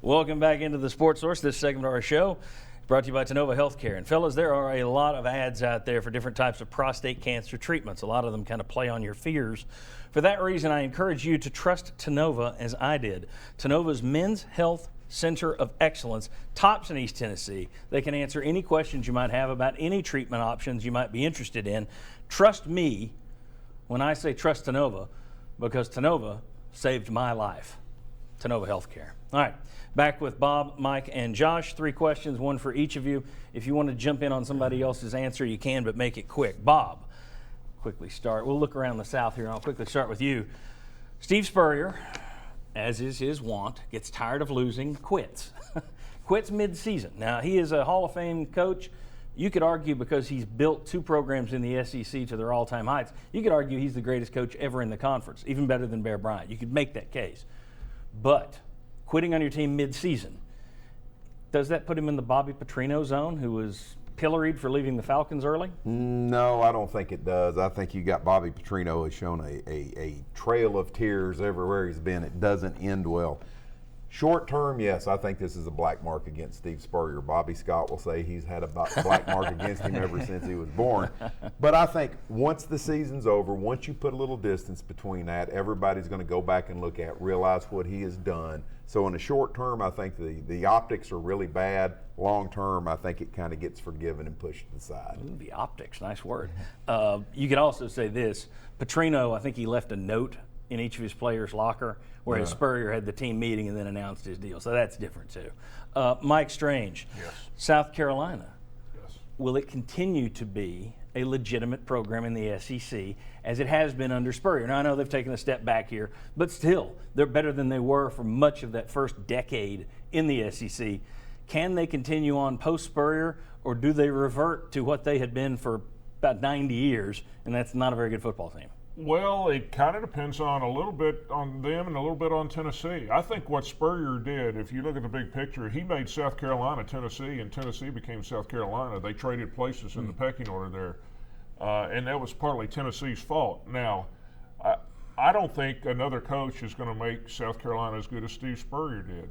Welcome back into the Sports Source. This segment of our show is brought to you by Tennova Healthcare. And fellas, there are a lot of ads out there for different types of prostate cancer treatments. A lot of them kind of play on your fears. For that reason, I encourage you to trust Tennova as I did. Tennova's Men's Health Center of Excellence tops in East Tennessee. They can answer any questions you might have about any treatment options you might be interested in. Trust me when I say trust Tennova, because Tennova saved my life. Tennova Healthcare. All right, back with Bob, Mike, and Josh. 3 questions, one for each of you. If you want to jump in on somebody else's answer, you can, but make it quick. Bob, quickly start. We'll look around the South here, and I'll quickly start with you. Steve Spurrier, as is his wont, gets tired of losing, quits. Quits mid-season. Now, he is a Hall of Fame coach. You could argue because he's built 2 programs in the SEC to their all-time heights, you could argue he's the greatest coach ever in the conference, even better than Bear Bryant. You could make that case. But quitting on your team mid-season, does that put him in the Bobby Petrino zone, who was pilloried for leaving the Falcons early? No, I don't think it does. I think you got Bobby Petrino has shown a trail of tears everywhere he's been. It doesn't end well. Short term, yes, I think this is a black mark against Steve Spurrier. Bobby Scott will say he's had a black mark against him ever since he was born. But I think once the season's over, once you put a little distance between that, everybody's going to go back and look at, realize what he has done. So in the short term, I think the optics are really bad. Long term, I think it kind of gets forgiven and pushed to the side. Ooh, the optics, nice word. You could also say this. Petrino, I think he left a note in each of his players' locker, whereas Spurrier had the team meeting and then announced his deal. So that's different too. Mike Strange, yes. South Carolina. Yes. Will it continue to be a legitimate program in the SEC as it has been under Spurrier? Now, I know they've taken a step back here, but still, they're better than they were for much of that first decade in the SEC. Can they continue on post-Spurrier, or do they revert to what they had been for about 90 years, and that's not a very good football team? Well, it kind of depends on a little bit on them and a little bit on Tennessee. I think what Spurrier did, if you look at the big picture, he made South Carolina Tennessee, and Tennessee became South Carolina. They traded places in the pecking order there, and that was partly Tennessee's fault. Now, I don't think another coach is going to make South Carolina as good as Steve Spurrier did.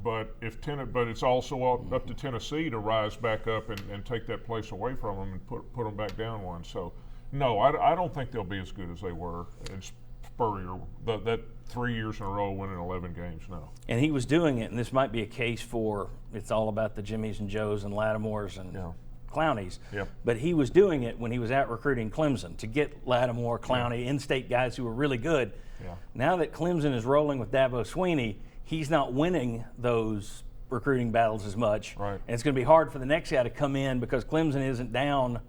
But it's also up to Tennessee to rise back up and take that place away from them and put them back down one. So. No, I don't think they'll be as good as they were in Spurrier, that 3 years in a row winning 11 games, no. And he was doing it, and this might be a case for it's all about the Jimmies and Joes and Lattimores and Clowneys. Yep. But he was doing it when he was out recruiting Clemson to get Lattimore, Clowney, in-state guys who were really good. Yeah. Now that Clemson is rolling with Dabo Swinney, he's not winning those recruiting battles as much. Right. And it's going to be hard for the next guy to come in because Clemson isn't down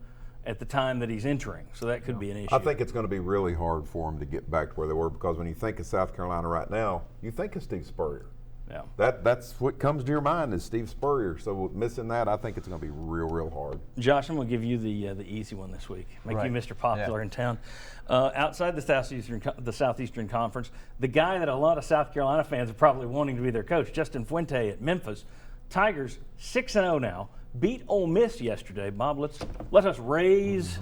at the time that he's entering. So that could be an issue. I think it's going to be really hard for them to get back to where they were, because when you think of South Carolina right now, you think of Steve Spurrier. Yeah. That's what comes to your mind is Steve Spurrier. So missing that, I think it's going to be real hard. Josh, I'm going to give you the easy one this week. Make you Mr. Popular in town. Outside the Southeastern Conference, the guy that a lot of South Carolina fans are probably wanting to be their coach, Justin Fuente at Memphis. Tigers 6-0 now. Beat Ole Miss yesterday. Bob, let us raise.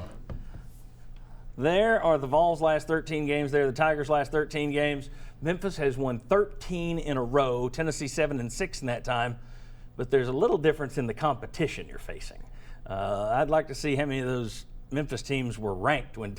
There are the Vols' last 13 games. There are the Tigers' last 13 games. Memphis has won 13 in a row. Tennessee 7-6 in that time. But there's a little difference in the competition you're facing. I'd like to see how many of those Memphis teams were ranked when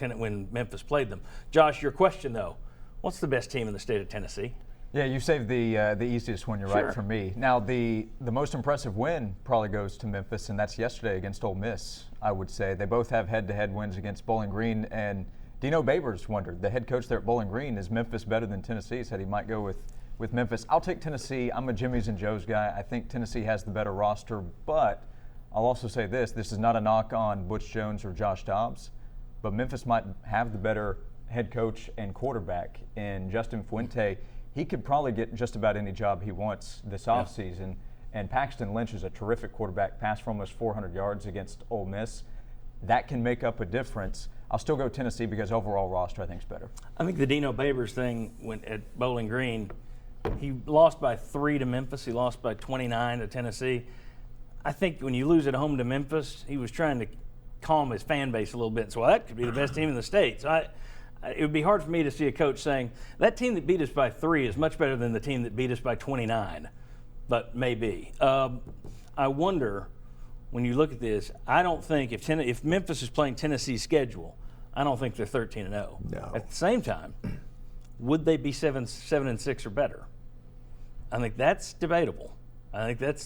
Memphis played them. Josh, your question though: what's the best team in the state of Tennessee? Yeah, you saved the easiest one. You're right for me. Now, the most impressive win probably goes to Memphis, and that's yesterday against Ole Miss, I would say. They both have head-to-head wins against Bowling Green, and Dino Babers wondered, the head coach there at Bowling Green, is Memphis better than Tennessee? He said he might go with Memphis. I'll take Tennessee. I'm a Jimmy's and Joe's guy. I think Tennessee has the better roster, but I'll also say this is not a knock on Butch Jones or Josh Dobbs, but Memphis might have the better head coach and quarterback in Justin Fuente. He could probably get just about any job he wants this offseason. And Paxton Lynch is a terrific quarterback, passed for almost 400 yards against Ole Miss. That can make up a difference. I'll still go Tennessee because overall roster I think is better. I think the Dino Babers thing went at Bowling Green. He lost by 3 to Memphis. He lost by 29 to Tennessee. I think when you lose at home to Memphis, he was trying to calm his fan base a little bit. So that could be the best team in the state. So it would be hard for me to see a coach saying, that team that beat us by 3 is much better than the team that beat us by 29. but maybe. I wonder, when you look at this, I don't think if Memphis is playing Tennessee's schedule, I don't think they're 13-0. No. At the same time, would they be 7-6 or better? I think that's debatable. I think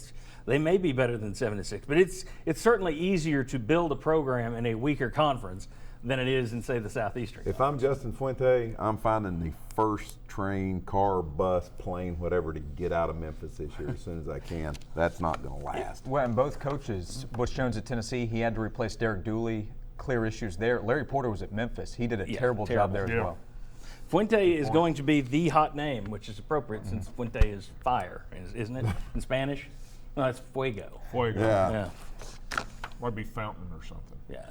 they may be better than 7-6, but it's certainly easier to build a program in a weaker conference than it is in, say, the Southeastern. If I'm Justin Fuente, I'm finding the first train, car, bus, plane, whatever to get out of Memphis this year as soon as I can. That's not going to last. Well, and both coaches, Butch Jones at Tennessee, he had to replace Derek Dooley, clear issues there. Larry Porter was at Memphis. He did a terrible job there as well. Fuente is going to be the hot name, which is appropriate since Fuente is fire, isn't it, in Spanish? No, it's fuego. Fuego. Yeah. Might be fountain or something. Yeah.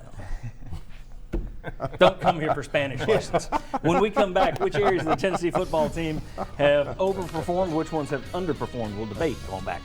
Don't come here for Spanish lessons. When we come back, which areas of the Tennessee football team have overperformed, which ones have underperformed? We'll debate going back